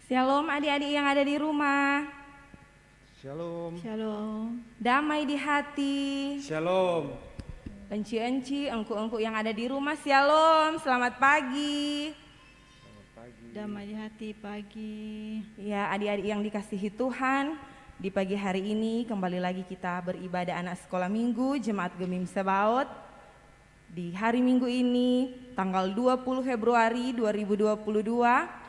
Shalom adik-adik yang ada di rumah. Shalom. Shalom. Damai di hati. Shalom. Enci-enci, engku-engku yang ada di rumah. Shalom, selamat pagi. Selamat pagi. Damai di hati pagi. Ya, adik-adik yang dikasihi Tuhan, di pagi hari ini kembali lagi kita beribadah anak sekolah minggu Jemaat Gemim Sebaot. Di hari Minggu ini, tanggal 20 Februari 2022.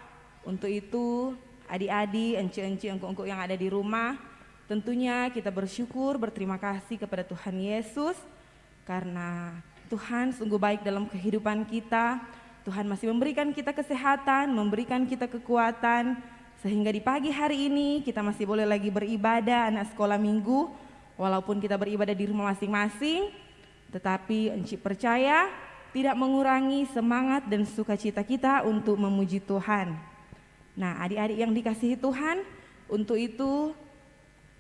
Untuk itu, adik-adik, enci-enci, engku-engku yang ada di rumah, tentunya kita bersyukur, berterima kasih kepada Tuhan Yesus karena Tuhan sungguh baik dalam kehidupan kita. Tuhan masih memberikan kita kesehatan, memberikan kita kekuatan, sehingga di pagi hari ini kita masih boleh lagi beribadah anak sekolah minggu. Walaupun kita beribadah di rumah masing-masing, tetapi enci percaya tidak mengurangi semangat dan sukacita kita untuk memuji Tuhan. Nah, adik-adik yang dikasihi Tuhan, untuk itu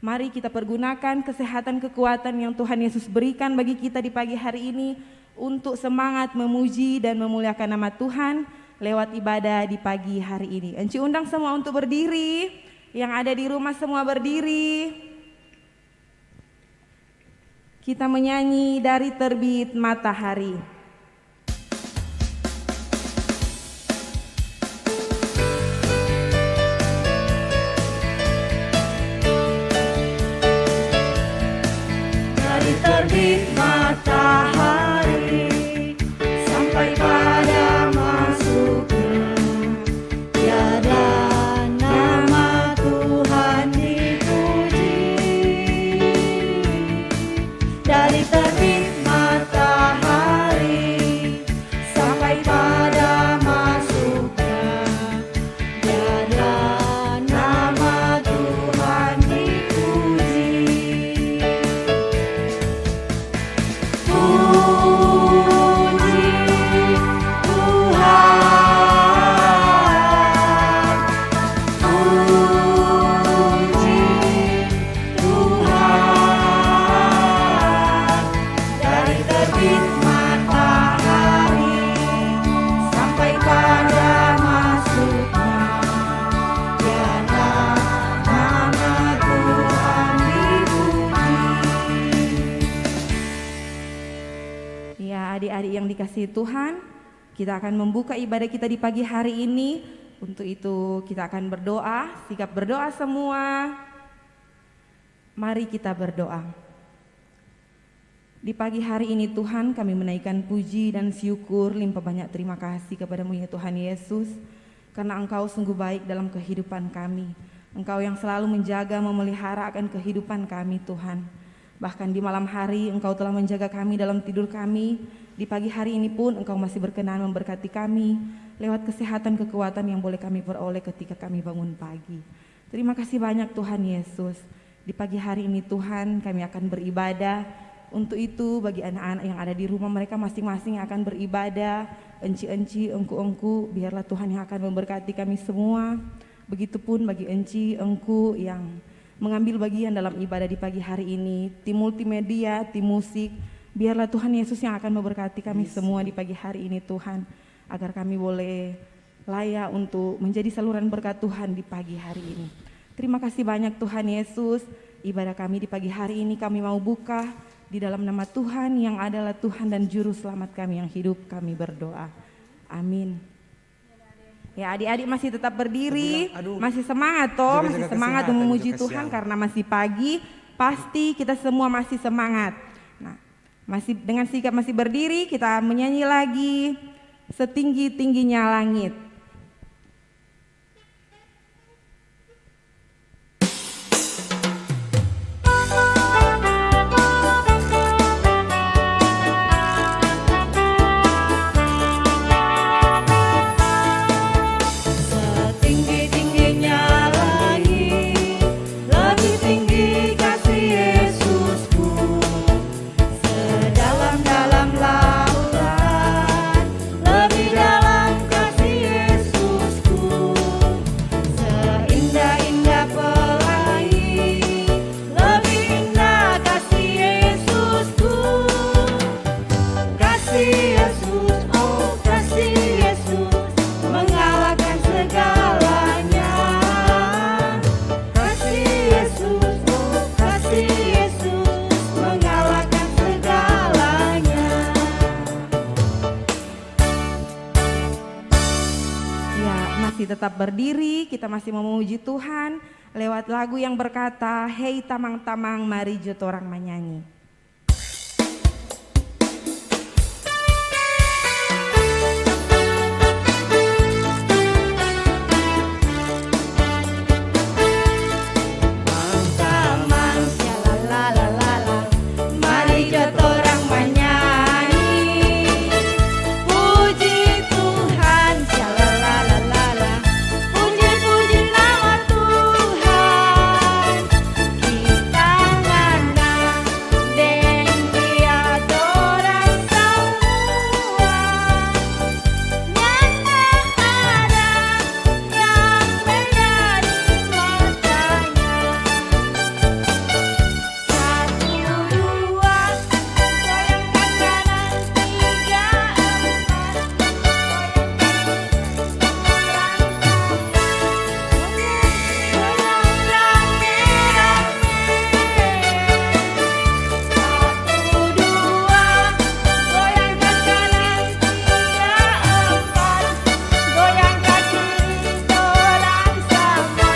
mari kita pergunakan kesehatan kekuatan yang Tuhan Yesus berikan bagi kita di pagi hari ini untuk semangat memuji dan memuliakan nama Tuhan lewat ibadah di pagi hari ini. Enci undang semua untuk berdiri, yang ada di rumah semua berdiri. Kita menyanyi dari terbit matahari. Terbit matahari sampai pada masuknya, tiada nama Tuhan dipuji. Dari terbit matahari sampai pada masuknya, tiada nama Tuhan dipuji. Adik-adik yang dikasihi Tuhan, kita akan membuka ibadah kita di pagi hari ini. Untuk itu kita akan berdoa, sikap berdoa semua. Mari kita berdoa. Di pagi hari ini Tuhan, kami menaikkan puji dan syukur limpah banyak terima kasih kepada-Mu ya Tuhan Yesus, karena Engkau sungguh baik dalam kehidupan kami. Engkau yang selalu menjaga, memelihara akan kehidupan kami Tuhan. Bahkan di malam hari Engkau telah menjaga kami dalam tidur kami. Di pagi hari ini pun Engkau masih berkenan memberkati kami lewat kesehatan kekuatan yang boleh kami peroleh ketika kami bangun pagi. Terima kasih banyak Tuhan Yesus. Di pagi hari ini Tuhan kami akan beribadah. Untuk itu bagi anak-anak yang ada di rumah, mereka masing-masing akan beribadah. Enci-enci, engku-engku, biarlah Tuhan yang akan memberkati kami semua. Begitupun bagi enci, engku yang mengambil bagian dalam ibadah di pagi hari ini, tim multimedia, tim musik, biarlah Tuhan Yesus yang akan memberkati kami semua di pagi hari ini Tuhan, agar kami boleh layak untuk menjadi saluran berkat Tuhan di pagi hari ini. Terima kasih banyak Tuhan Yesus, ibadah kami di pagi hari ini kami mau buka di dalam nama Tuhan yang adalah Tuhan dan Juru Selamat kami yang hidup, kami berdoa. Amin. Ya, adik-adik masih tetap berdiri, masih semangat toh, masih semangat memuji Tuhan karena masih pagi, pasti kita semua masih semangat. Nah, masih dengan sikap masih berdiri, kita menyanyi lagi setinggi-tingginya langit. Dalam lautan, lebih dalam kasih kasih Yesus mengalahkan segalanya. Ya, masih tetap berdiri, kita masih memuji Tuhan lewat lagu yang berkata, "Hei tamang-tamang, mari jotorang menyanyi." Tamang syalalalala, mari jotorang menyanyi. Puji Tuhan syalalalala, puji-puji nama Tuhan. Kita ngandang dan dia dorang semua. Nyata ada yang menjadi matanya. Satu dua, goyangkan kanan, tiga empat, goyang rame-rame. Satu dua, goyangkan kanan, tiga empat, goyangkan kiri, dorang sama.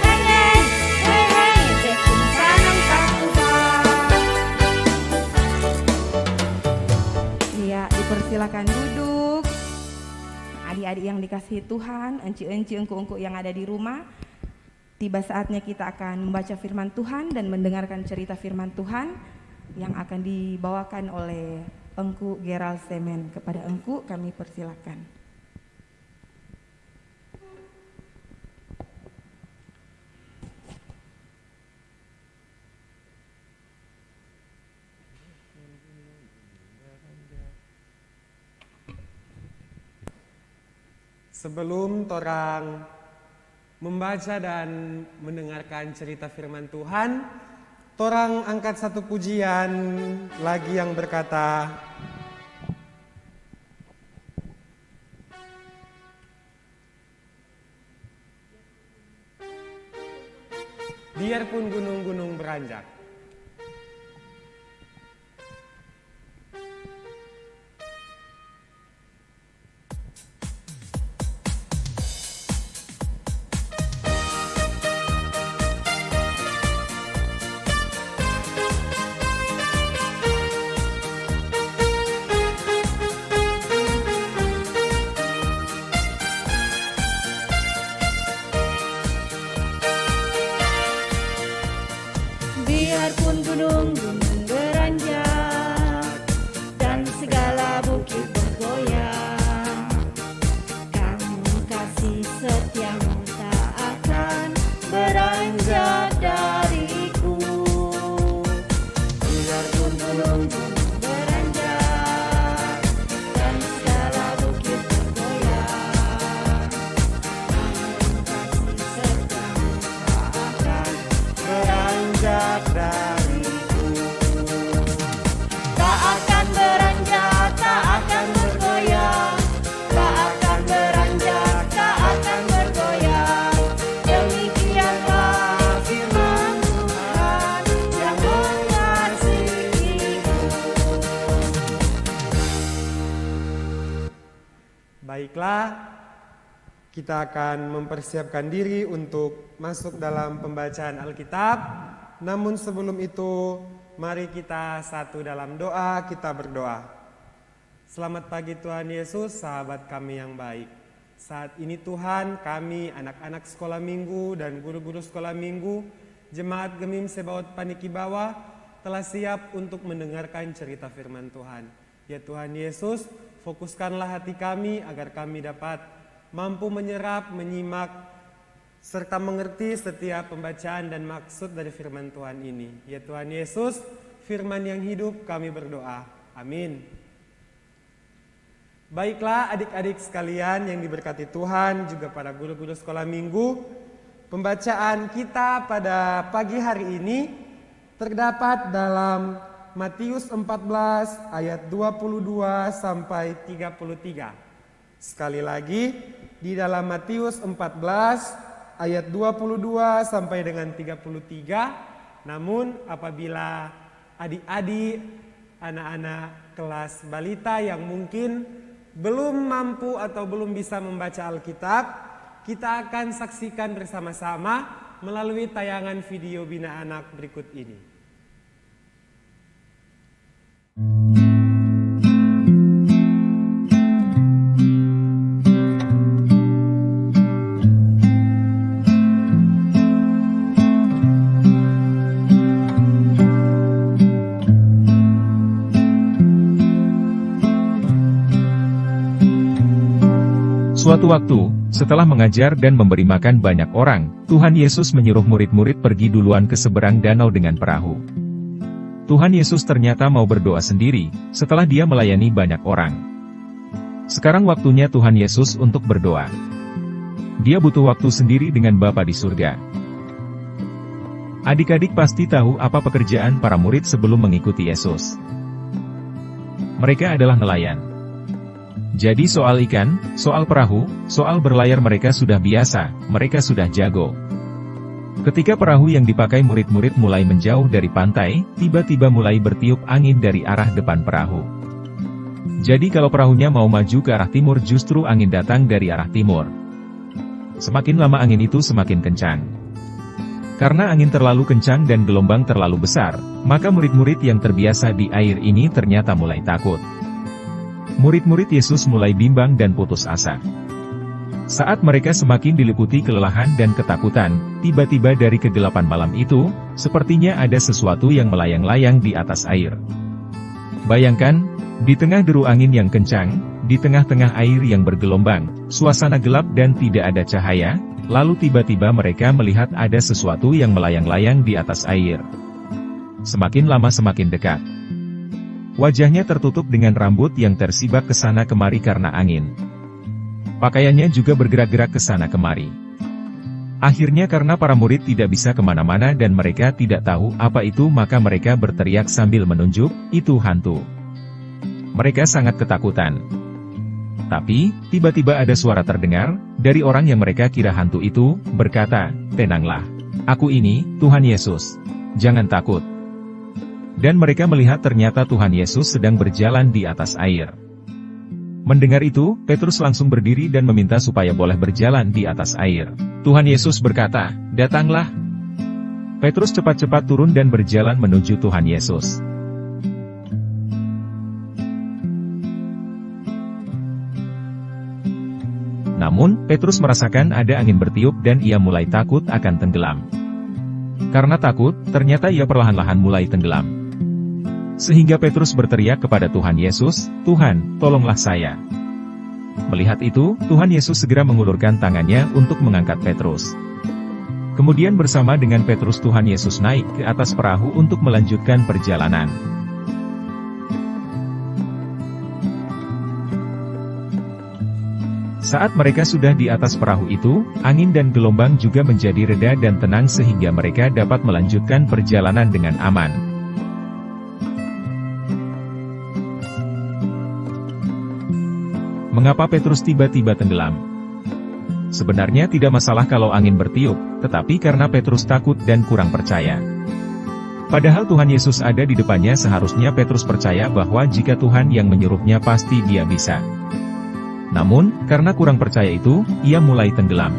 Hey hey, hey hey, tekin tanam Tuhan. Iya, dipersilakan duduk. Adik-adik yang dikasihi Tuhan, enci-enci, engku-engku yang ada di rumah, tiba saatnya kita akan membaca firman Tuhan dan mendengarkan cerita firman Tuhan yang akan dibawakan oleh Engku Gerald Semen. Kepada Engku kami persilakan. Sebelum torang membaca dan mendengarkan cerita firman Tuhan, torang angkat satu pujian lagi yang berkata, biarpun gunung-gunung beranjak. Biarpun gunung-gunung beranjak dan segala bukit bergoyang, kamu kasih setiamu tak akan beranjak dariku. Biarpun gunung-gunung beranjak dan segala bukit bergoyang, kamu kasih setiamu tak akan Beranjak dariku. tak akan beranjak, tak akan bergoyang, tak akan beranjak, tak akan bergoyang. Demikianlah firman Tuhan yang mengasihiku. Baiklah, kita akan mempersiapkan diri untuk masuk dalam pembacaan Alkitab. Namun sebelum itu, mari kita satu dalam doa, kita berdoa. Selamat pagi Tuhan Yesus, sahabat kami yang baik. Saat ini Tuhan, kami anak-anak sekolah minggu dan guru-guru sekolah minggu, Jemaat Gemim Sebaot Paniki Bawah, telah siap untuk mendengarkan cerita firman Tuhan. Ya Tuhan Yesus, fokuskanlah hati kami agar kami dapat mampu menyerap, menyimak, serta mengerti setiap pembacaan dan maksud dari firman Tuhan ini. Ya Tuhan Yesus, firman yang hidup kami berdoa. Amin. Baiklah adik-adik sekalian yang diberkati Tuhan, juga para guru-guru sekolah minggu. Pembacaan kita pada pagi hari ini terdapat dalam Matius 14 ayat 22 sampai 33. Sekali lagi, di dalam Matius 14 ayat 22 sampai dengan 33, Namun apabila adik-adik, anak-anak kelas balita yang mungkin belum mampu atau belum bisa membaca Alkitab, kita akan saksikan bersama-sama melalui tayangan video Bina Anak berikut ini. Suatu waktu, setelah mengajar dan memberi makan banyak orang, Tuhan Yesus menyuruh murid-murid pergi duluan ke seberang danau dengan perahu. Tuhan Yesus ternyata mau berdoa sendiri, setelah dia melayani banyak orang. Sekarang waktunya Tuhan Yesus untuk berdoa. Dia butuh waktu sendiri dengan Bapa di surga. Adik-adik pasti tahu apa pekerjaan para murid sebelum mengikuti Yesus. Mereka adalah nelayan. Jadi soal ikan, soal perahu, soal berlayar mereka sudah biasa, mereka sudah jago. Ketika perahu yang dipakai murid-murid mulai menjauh dari pantai, tiba-tiba mulai bertiup angin dari arah depan perahu. Jadi kalau perahunya mau maju ke arah timur justru angin datang dari arah timur. Semakin lama angin itu semakin kencang. Karena angin terlalu kencang dan gelombang terlalu besar, maka murid-murid yang terbiasa di air ini ternyata mulai takut. Murid-murid Yesus mulai bimbang dan putus asa. Saat mereka semakin diliputi kelelahan dan ketakutan, tiba-tiba dari kegelapan malam itu, sepertinya ada sesuatu yang melayang-layang di atas air. Bayangkan, di tengah deru angin yang kencang, di tengah-tengah air yang bergelombang, suasana gelap dan tidak ada cahaya, lalu tiba-tiba mereka melihat ada sesuatu yang melayang-layang di atas air. Semakin lama semakin dekat. Wajahnya tertutup dengan rambut yang tersibak ke sana kemari karena angin. Pakaiannya juga bergerak-gerak ke sana kemari. Akhirnya karena para murid tidak bisa kemana-mana dan mereka tidak tahu apa itu maka mereka berteriak sambil menunjuk, itu hantu. Mereka sangat ketakutan. Tapi, tiba-tiba ada suara terdengar, dari orang yang mereka kira hantu itu, berkata, "Tenanglah. Aku ini, Tuhan Yesus. Jangan takut." Dan mereka melihat ternyata Tuhan Yesus sedang berjalan di atas air. Mendengar itu, Petrus langsung berdiri dan meminta supaya boleh berjalan di atas air. Tuhan Yesus berkata, "Datanglah." Petrus cepat-cepat turun dan berjalan menuju Tuhan Yesus. Namun, Petrus merasakan ada angin bertiup dan ia mulai takut akan tenggelam. Karena takut, ternyata ia perlahan-lahan mulai tenggelam. Sehingga Petrus berteriak kepada Tuhan Yesus, "Tuhan, tolonglah saya." Melihat itu, Tuhan Yesus segera mengulurkan tangannya untuk mengangkat Petrus. Kemudian bersama dengan Petrus Tuhan Yesus naik ke atas perahu untuk melanjutkan perjalanan. Saat mereka sudah di atas perahu itu, angin dan gelombang juga menjadi reda dan tenang sehingga mereka dapat melanjutkan perjalanan dengan aman. Mengapa Petrus tiba-tiba tenggelam? Sebenarnya tidak masalah kalau angin bertiup, tetapi karena Petrus takut dan kurang percaya. Padahal Tuhan Yesus ada di depannya seharusnya Petrus percaya bahwa jika Tuhan yang menyuruhnya pasti dia bisa. Namun, karena kurang percaya itu, ia mulai tenggelam.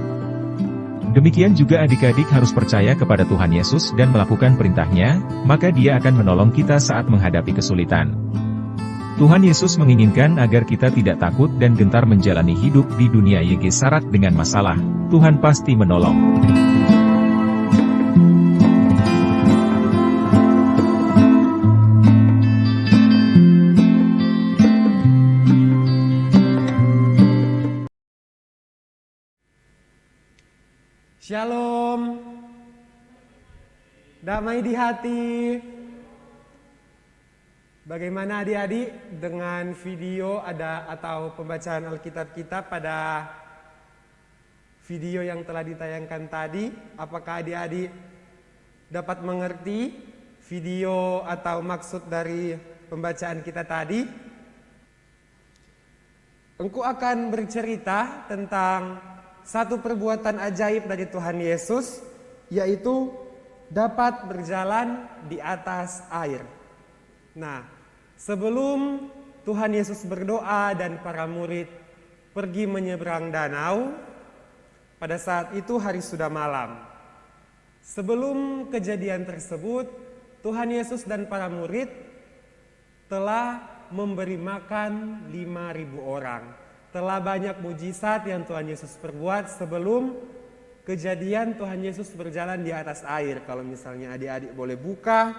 Demikian juga adik-adik harus percaya kepada Tuhan Yesus dan melakukan perintahnya, maka dia akan menolong kita saat menghadapi kesulitan. Tuhan Yesus menginginkan agar kita tidak takut dan gentar menjalani hidup di dunia yang syarat dengan masalah. Tuhan pasti menolong. Shalom. Damai di hati. Bagaimana adik-adik dengan video atau pembacaan Alkitab kita pada video yang telah ditayangkan tadi? Apakah adik-adik dapat mengerti video atau maksud dari pembacaan kita tadi? Engkau akan bercerita tentang satu perbuatan ajaib dari Tuhan Yesus, yaitu dapat berjalan di atas air. Nah, sebelum Tuhan Yesus berdoa dan para murid pergi menyeberang danau, pada saat itu hari sudah malam. Sebelum kejadian tersebut, Tuhan Yesus dan para murid telah memberi makan 5.000 orang. Telah banyak mujizat yang Tuhan Yesus perbuat sebelum kejadian Tuhan Yesus berjalan di atas air. Kalau misalnya adik-adik boleh buka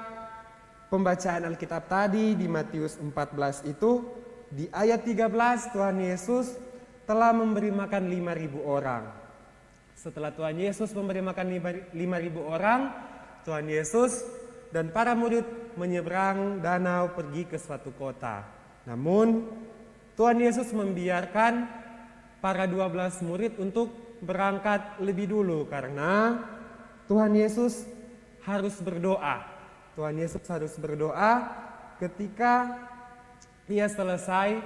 pembacaan Alkitab tadi di Matius 14 itu, di ayat 13 Tuhan Yesus telah memberi makan 5.000 orang. Setelah Tuhan Yesus memberi makan 5.000 orang, Tuhan Yesus dan para murid menyeberang danau pergi ke suatu kota. Namun Tuhan Yesus membiarkan para 12 murid untuk berangkat lebih dulu karena Tuhan Yesus harus berdoa. Tuhan Yesus harus berdoa ketika Ia selesai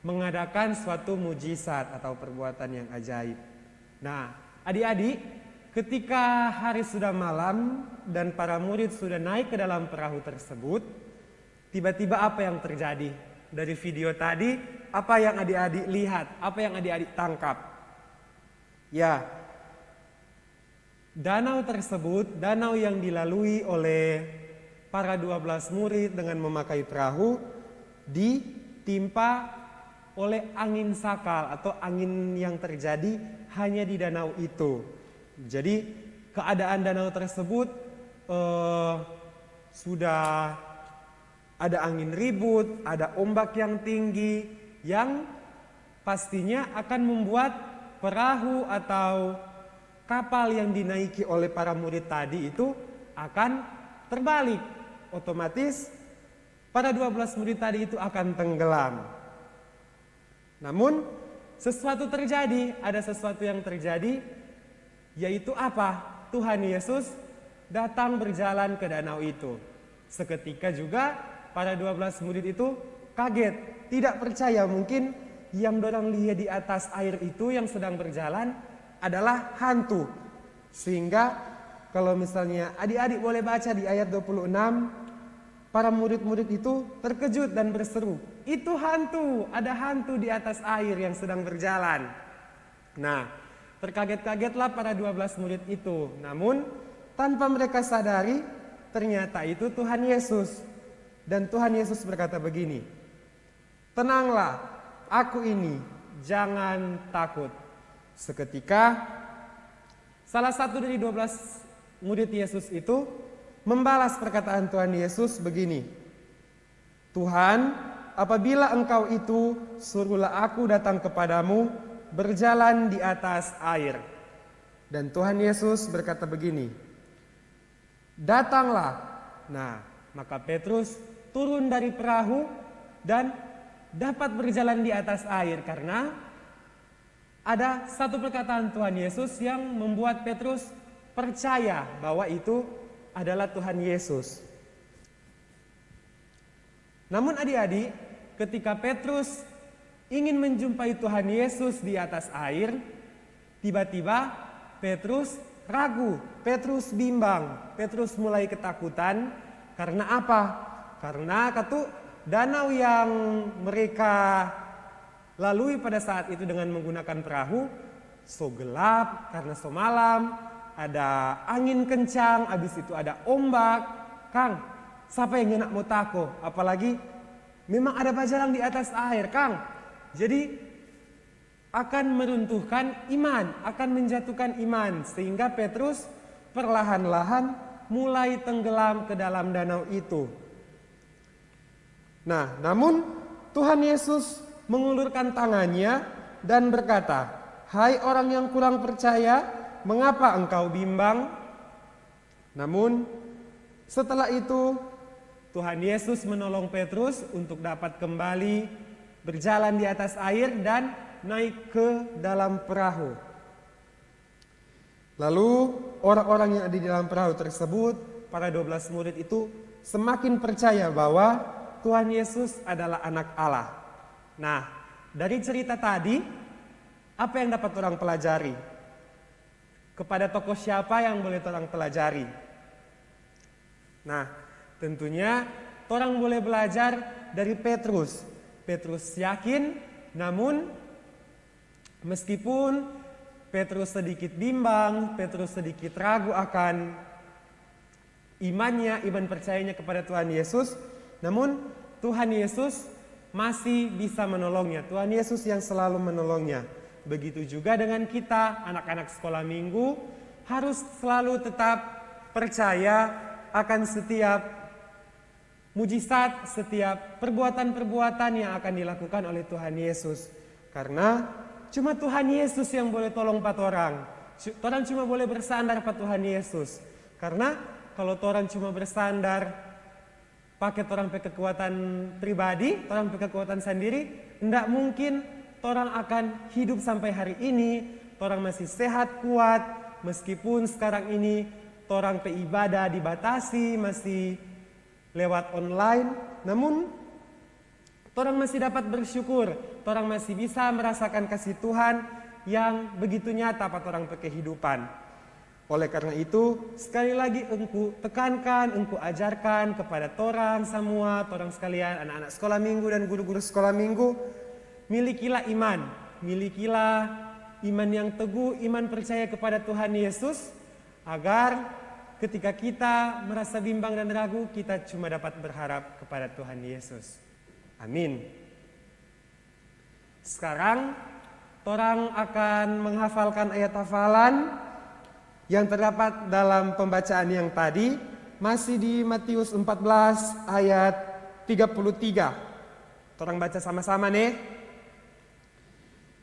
mengadakan suatu mujizat atau perbuatan yang ajaib. Nah, adik-adik, ketika hari sudah malam dan para murid sudah naik ke dalam perahu tersebut, tiba-tiba apa yang terjadi? Dari video tadi, apa yang adik-adik lihat? Apa yang adik-adik tangkap? Ya, danau tersebut, danau yang dilalui oleh para 12 murid dengan memakai perahu, ditimpa oleh angin sakal atau angin yang terjadi hanya di danau itu. Jadi keadaan danau tersebut sudah ada angin ribut, ada ombak yang tinggi yang pastinya akan membuat perahu atau kapal yang dinaiki oleh para murid tadi itu akan terbalik. Otomatis para 12 murid tadi itu akan tenggelam. Namun sesuatu terjadi, ada sesuatu yang terjadi, yaitu apa? Tuhan Yesus datang berjalan ke danau itu. Seketika juga para 12 murid itu kaget, tidak percaya mungkin yang dorang lihat di atas air itu yang sedang berjalan adalah hantu. Sehingga kalau misalnya adik-adik boleh baca di ayat 26, para murid-murid itu terkejut dan berseru, itu hantu, ada hantu di atas air yang sedang berjalan. Nah, terkaget-kagetlah para 12 murid itu. Namun tanpa mereka sadari, ternyata itu Tuhan Yesus. Dan Tuhan Yesus berkata begini, tenanglah, aku ini, jangan takut. Seketika salah satu dari 12 murid Yesus itu membalas perkataan Tuhan Yesus begini, Tuhan, apabila engkau itu, suruhlah aku datang kepadamu berjalan di atas air. Dan Tuhan Yesus berkata begini, datanglah. Nah, maka Petrus turun dari perahu dan dapat berjalan di atas air karena ada satu perkataan Tuhan Yesus yang membuat Petrus percaya bahwa itu adalah Tuhan Yesus. Namun adik-adik, ketika Petrus ingin menjumpai Tuhan Yesus di atas air, tiba-tiba Petrus ragu, Petrus bimbang, Petrus mulai ketakutan. Karena apa? Karena danau yang mereka lalui pada saat itu dengan menggunakan perahu so gelap karena so malam, ada angin kencang, habis itu ada ombak. Kang, siapa yang nak mau tako? Apalagi memang ada bajalang di atas air, Kang. Jadi akan meruntuhkan iman, akan menjatuhkan iman, sehingga Petrus perlahan-lahan mulai tenggelam ke dalam danau itu. Nah, namun Tuhan Yesus mengulurkan tangannya dan berkata, hai orang yang kurang percaya, mengapa engkau bimbang? Namun setelah itu Tuhan Yesus menolong Petrus untuk dapat kembali berjalan di atas air dan naik ke dalam perahu. Lalu orang-orang yang ada di dalam perahu tersebut, para 12 murid itu semakin percaya bahwa Tuhan Yesus adalah anak Allah. Nah, dari cerita tadi, apa yang dapat orang pelajari? Kepada tokoh siapa yang boleh orang pelajari? Nah, tentunya orang boleh belajar dari Petrus. Petrus yakin, namun meskipun Petrus sedikit bimbang, Petrus sedikit ragu akan imannya, iman percayanya kepada Tuhan Yesus, namun Tuhan Yesus masih bisa menolongnya. Tuhan Yesus yang selalu menolongnya. Begitu juga dengan kita, anak-anak sekolah minggu, harus selalu tetap percaya akan setiap mujizat, setiap perbuatan-perbuatan yang akan dilakukan oleh Tuhan Yesus. Karena cuma Tuhan Yesus yang boleh tolong orang. Orang cuma boleh bersandar pada Tuhan Yesus. Karena kalau orang cuma bersandar pakai orang pakai kekuatan pribadi, orang pakai kekuatan sendiri, tidak mungkin orang akan hidup sampai hari ini. Orang masih sehat, kuat, meskipun sekarang ini orang ibadah dibatasi, masih lewat online, namun orang masih dapat bersyukur, orang masih bisa merasakan kasih Tuhan yang begitu nyata pada orang kehidupan. Oleh karena itu, sekali lagi engku tekankan, engku ajarkan kepada orang semua, orang sekalian, anak-anak sekolah minggu dan guru-guru sekolah minggu, milikilah iman, milikilah iman yang teguh, iman percaya kepada Tuhan Yesus, agar ketika kita merasa bimbang dan ragu, kita cuma dapat berharap kepada Tuhan Yesus. Amin. Sekarang, orang akan menghafalkan ayat hafalan yang terdapat dalam pembacaan yang tadi, masih di Matius 14 ayat 33. Orang baca sama-sama nih.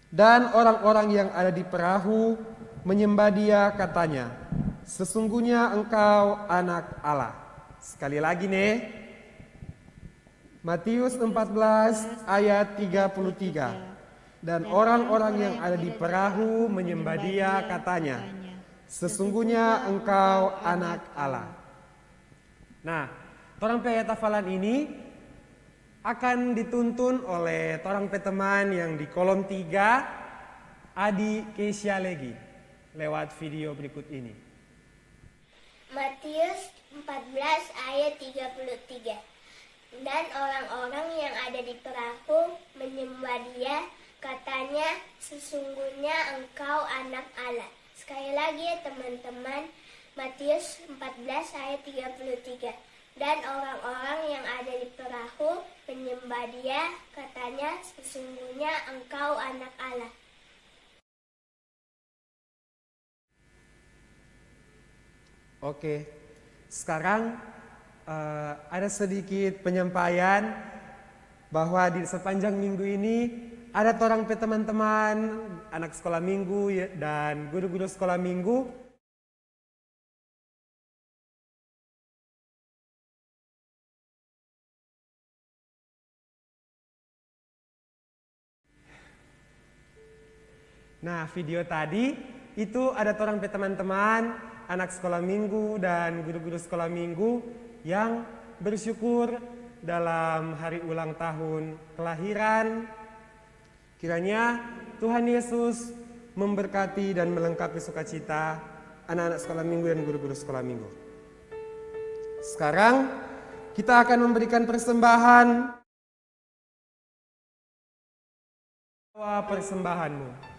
Dan orang-orang yang ada di perahu menyembah Dia, katanya, sesungguhnya engkau anak Allah. Sekali lagi nih. Matius 14 ayat 33. Dan orang-orang yang ada di perahu menyembah Dia, katanya, sesungguhnya engkau anak Allah. Nah, orang ayat hafalan ini akan dituntun oleh orang teman yang di kolom 3, Adi Keisha Legi, lewat video berikut ini. Matius 14 ayat 33. Dan orang-orang yang ada di perahu menyembah Dia, katanya, sesungguhnya engkau anak Allah. Sekali lagi ya teman-teman, Matius 14 ayat 33. Dan orang-orang yang ada di perahu menyembah Dia, katanya, sesungguhnya engkau anak Allah. Oke, sekarang ada sedikit penyampaian bahwa di sepanjang minggu ini ada orang teman-teman anak sekolah minggu dan guru-guru sekolah minggu Nah, video tadi itu ada orang teman-teman anak sekolah minggu dan guru-guru sekolah minggu yang bersyukur dalam hari ulang tahun kelahiran. Kiranya Tuhan Yesus memberkati dan melengkapi sukacita anak-anak sekolah minggu dan guru-guru sekolah minggu. Sekarang kita akan memberikan persembahan. Bawa persembahanmu.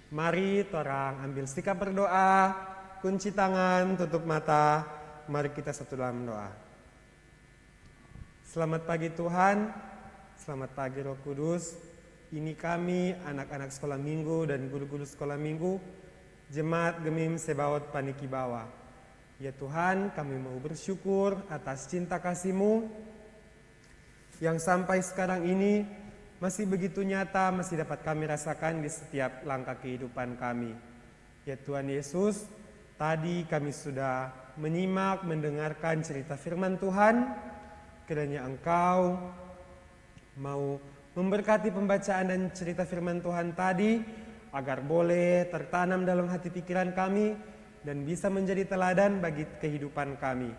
Mari orang ambil sikap berdoa, kunci tangan, tutup mata, mari kita satu dalam doa. Selamat pagi Tuhan, selamat pagi Roh Kudus. Ini kami anak-anak sekolah minggu dan guru-guru sekolah minggu, Jemaat Gemim Sebaot Panikibawa. Ya Tuhan, kami mau bersyukur atas cinta kasih-Mu yang sampai sekarang ini masih begitu nyata, masih dapat kami rasakan di setiap langkah kehidupan kami. Ya Tuhan Yesus, tadi kami sudah menyimak, mendengarkan cerita firman Tuhan. Kiranya Engkau mau memberkati pembacaan dan cerita firman Tuhan tadi, agar boleh tertanam dalam hati pikiran kami dan bisa menjadi teladan bagi kehidupan kami.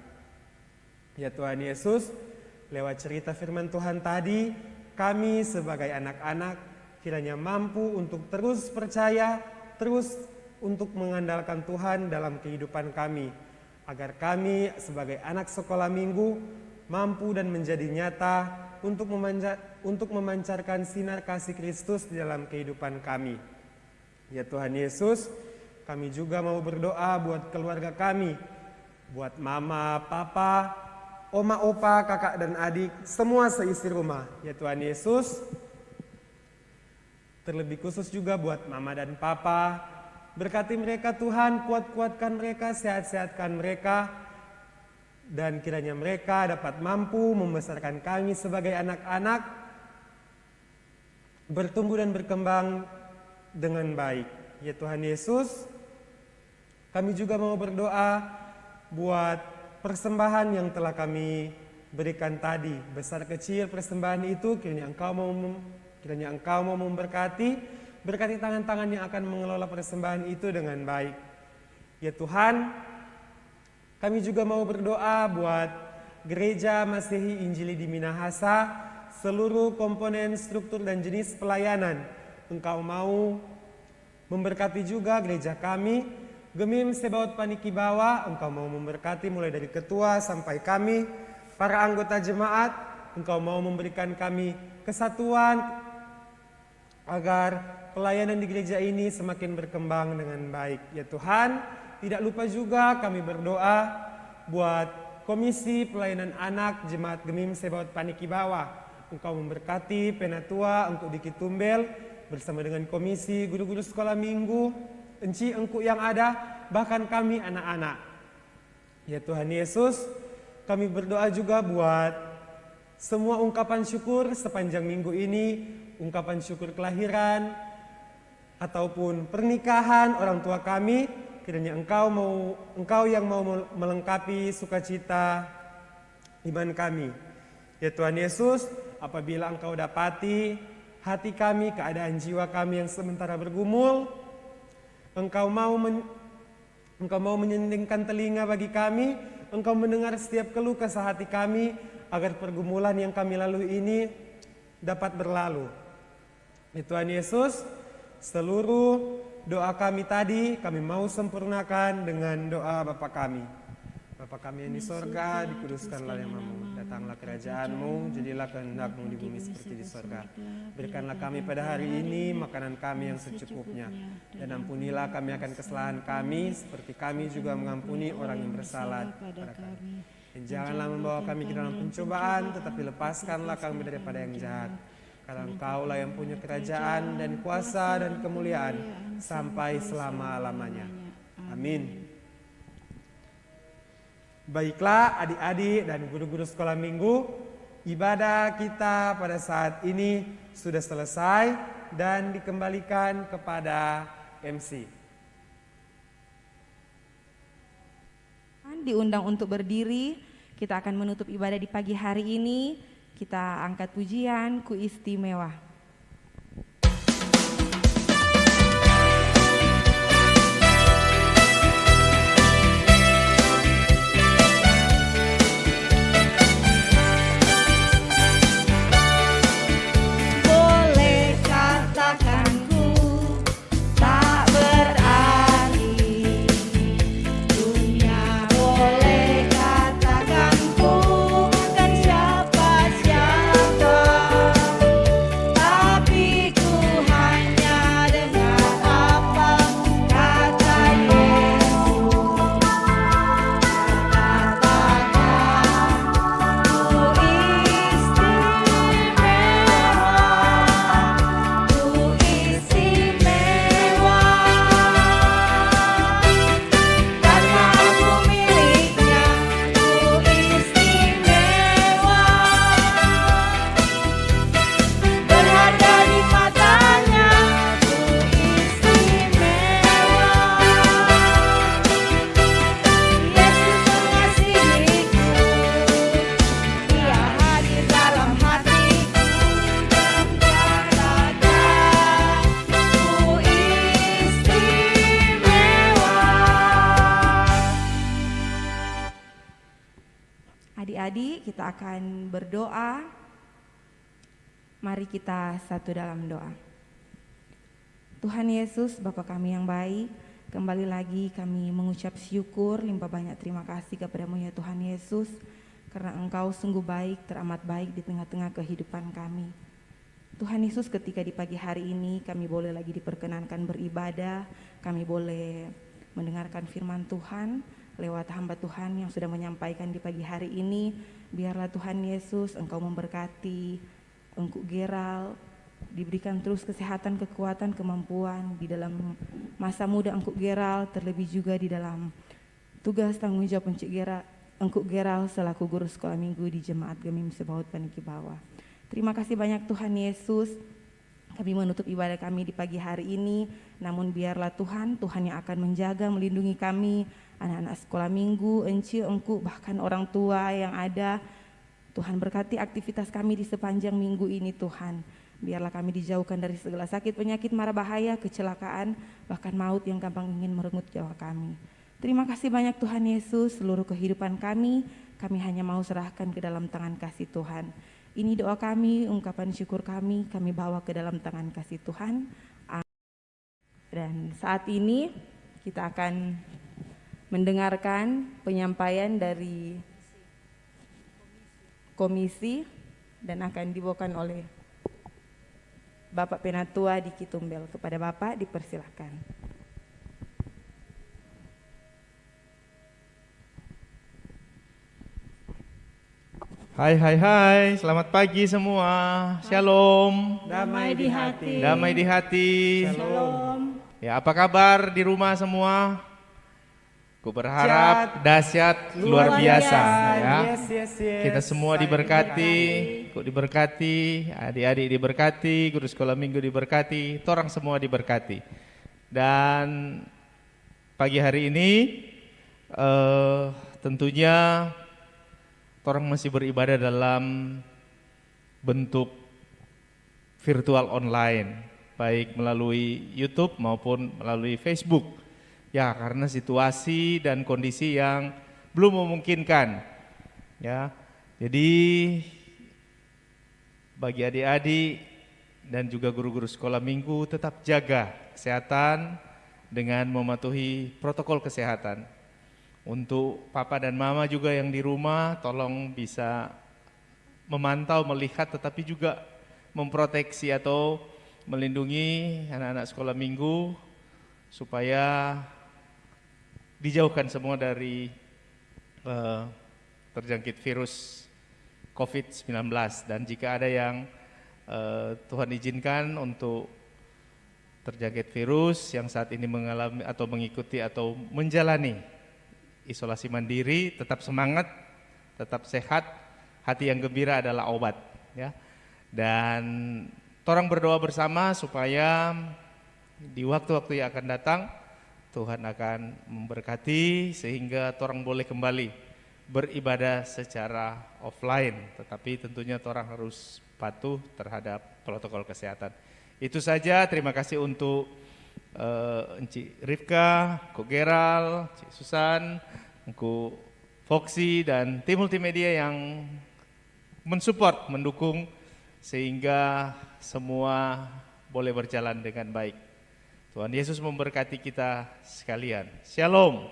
Ya Tuhan Yesus, lewat cerita firman Tuhan tadi, kami sebagai anak-anak kiranya mampu untuk terus percaya, terus untuk mengandalkan Tuhan dalam kehidupan kami, agar kami sebagai anak sekolah minggu mampu dan menjadi nyata untuk memancarkan sinar kasih Kristus di dalam kehidupan kami. Ya Tuhan Yesus, kami juga mau berdoa buat keluarga kami, buat mama, papa, oma, opa, kakak dan adik, semua seisi rumah. Ya Tuhan Yesus, terlebih khusus juga buat mama dan papa, berkati mereka Tuhan, kuat-kuatkan mereka, sehat-sehatkan mereka, dan kiranya mereka dapat mampu membesarkan kami sebagai anak-anak, bertumbuh dan berkembang dengan baik. Ya Tuhan Yesus, kami juga mau berdoa buat persembahan yang telah kami berikan tadi. Besar kecil persembahan itu kiranya Engkau mau memberkati, berkati tangan-tangan yang akan mengelola persembahan itu dengan baik. Ya Tuhan, kami juga mau berdoa buat Gereja Masehi Injili di Minahasa, seluruh komponen, struktur dan jenis pelayanan. Engkau mau memberkati juga gereja kami, Gemim Sebaot Panikibawa. Engkau mau memberkati mulai dari ketua sampai kami, para anggota jemaat. Engkau mau memberikan kami kesatuan agar pelayanan di gereja ini semakin berkembang dengan baik. Ya Tuhan, tidak lupa juga kami berdoa buat Komisi Pelayanan Anak Jemaat Gemim Sebaot Panikibawa. Engkau memberkati Penatua Engku Diki Tumbel bersama dengan komisi guru-guru sekolah minggu, enci engku yang ada, bahkan kami anak-anak. Ya Tuhan Yesus, kami berdoa juga buat semua ungkapan syukur sepanjang minggu ini, ungkapan syukur kelahiran ataupun pernikahan orang tua kami. Kiranya Engkau yang mau melengkapi sukacita iman kami. Ya Tuhan Yesus, apabila Engkau dapati hati kami, keadaan jiwa kami yang sementara bergumul, Engkau mau menyenangkan telinga bagi kami, Engkau mendengar setiap keluh kesah hati kami, agar pergumulan yang kami lalui ini dapat berlalu. Ya Tuhan Yesus, seluruh doa kami tadi kami mau sempurnakan dengan doa Bapa kami. Bapa kami yang di sorga, dikuduskanlah namamu, datanglah kerajaan-Mu, jadilah kehendak-Mu di bumi seperti di sorga. Berikanlah kami pada hari ini makanan kami yang secukupnya, dan ampunilah kami akan kesalahan kami, seperti kami juga mengampuni orang yang bersalah kepada kami. Dan janganlah membawa kami ke dalam pencobaan, tetapi lepaskanlah kami daripada yang jahat. Karena Engkaulah yang punya kerajaan dan kuasa dan kemuliaan sampai selama-lamanya. Amin. Baiklah adik-adik dan guru-guru sekolah minggu, ibadah kita pada saat ini sudah selesai dan dikembalikan kepada MC. Diundang untuk berdiri, kita akan menutup ibadah di pagi hari ini. Kita angkat pujian Ku Istimewa. Boleh katakan ku tak berarti, dunia boleh katakan ku kan siapa-siapa. kita akan berdoa. Mari kita satu dalam doa. Tuhan Yesus, Bapa kami yang baik, kembali lagi kami mengucap syukur, limpah banyak terima kasih kepadamu ya Tuhan Yesus, karena Engkau sungguh baik, teramat baik di tengah-tengah kehidupan kami. Tuhan Yesus, ketika di pagi hari ini kami boleh lagi diperkenankan beribadah, kami boleh mendengarkan firman Tuhan lewat hamba Tuhan yang sudah menyampaikan di pagi hari ini. Biarlah Tuhan Yesus Engkau memberkati Engku Geral, diberikan terus kesehatan, kekuatan, kemampuan di dalam masa muda Engku Geral, terlebih juga di dalam tugas tanggung jawab Engku Geral selaku guru sekolah minggu di Jemaat Gemim Sebaut Paniki Bawah. Terima kasih banyak Tuhan Yesus. Kami menutup ibadah kami di pagi hari ini, namun biarlah Tuhan yang akan menjaga, melindungi kami, anak-anak sekolah minggu, Engku, bahkan orang tua yang ada. Tuhan berkati aktivitas kami di sepanjang minggu ini Tuhan. Biarlah kami dijauhkan dari segala sakit, penyakit, mara bahaya, kecelakaan, bahkan maut yang gampang ingin merenggut nyawa kami. Terima kasih banyak Tuhan Yesus, seluruh kehidupan kami hanya mau serahkan ke dalam tangan kasih Tuhan. Ini doa kami, ungkapan syukur kami bawa ke dalam tangan kasih Tuhan. Dan saat ini kita akan mendengarkan penyampaian dari komisi dan akan dibawakan oleh Bapak Penatua di Kitumbel. Kepada Bapak dipersilahkan. Hai, selamat pagi semua. Shalom. Damai di hati. Damai di hati. Shalom. Ya, apa kabar di rumah semua? Ku berharap dahsyat luar biasa ya. Yes. Kita semua diberkati, ku diberkati, adik-adik diberkati, guru sekolah minggu diberkati, torang semua diberkati. Dan pagi hari ini tentunya torang masih beribadah dalam bentuk virtual online, baik melalui YouTube maupun melalui Facebook. Ya, karena situasi dan kondisi yang belum memungkinkan. Ya, jadi bagi adik-adik dan juga guru-guru sekolah minggu tetap jaga kesehatan dengan mematuhi protokol kesehatan. Untuk papa dan mama juga yang di rumah, tolong bisa memantau, melihat, tetapi juga memproteksi atau melindungi anak-anak sekolah minggu supaya dijauhkan semua dari terjangkit virus COVID-19. Dan jika ada yang Tuhan izinkan untuk terjangkit virus yang saat ini mengalami atau mengikuti atau menjalani isolasi mandiri, tetap semangat, tetap sehat, hati yang gembira adalah obat ya. Dan torang berdoa bersama supaya di waktu-waktu yang akan datang Tuhan akan memberkati sehingga torang boleh kembali beribadah secara offline, tetapi tentunya torang harus patuh terhadap protokol kesehatan. Itu saja, terima kasih untuk Encik Rifka, Ko Geral, Cik Susan, Ko Foxy dan tim multimedia yang mensupport, mendukung sehingga semua boleh berjalan dengan baik. Tuhan Yesus memberkati kita sekalian. Shalom.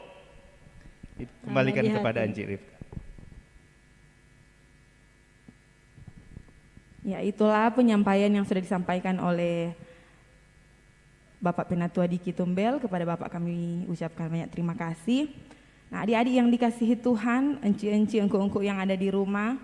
Kembalikan kepada Encik Rifka. Ya, itulah penyampaian yang sudah disampaikan oleh Bapak Penatua di Kitumbel. Kepada Bapak kami ucapkan banyak terima kasih. Nah, adik-adik yang dikasihi Tuhan, enci-enci, engku-engku yang ada di rumah,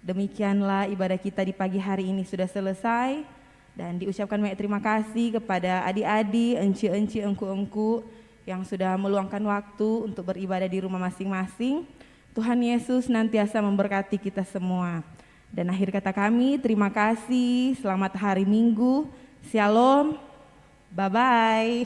demikianlah ibadah kita di pagi hari ini sudah selesai. Dan diucapkan banyak terima kasih kepada adik-adik, enci-enci, engku-engku yang sudah meluangkan waktu untuk beribadah di rumah masing-masing. Tuhan Yesus nantiasa memberkati kita semua. Dan akhir kata kami, terima kasih, selamat hari Minggu, shalom, bye-bye.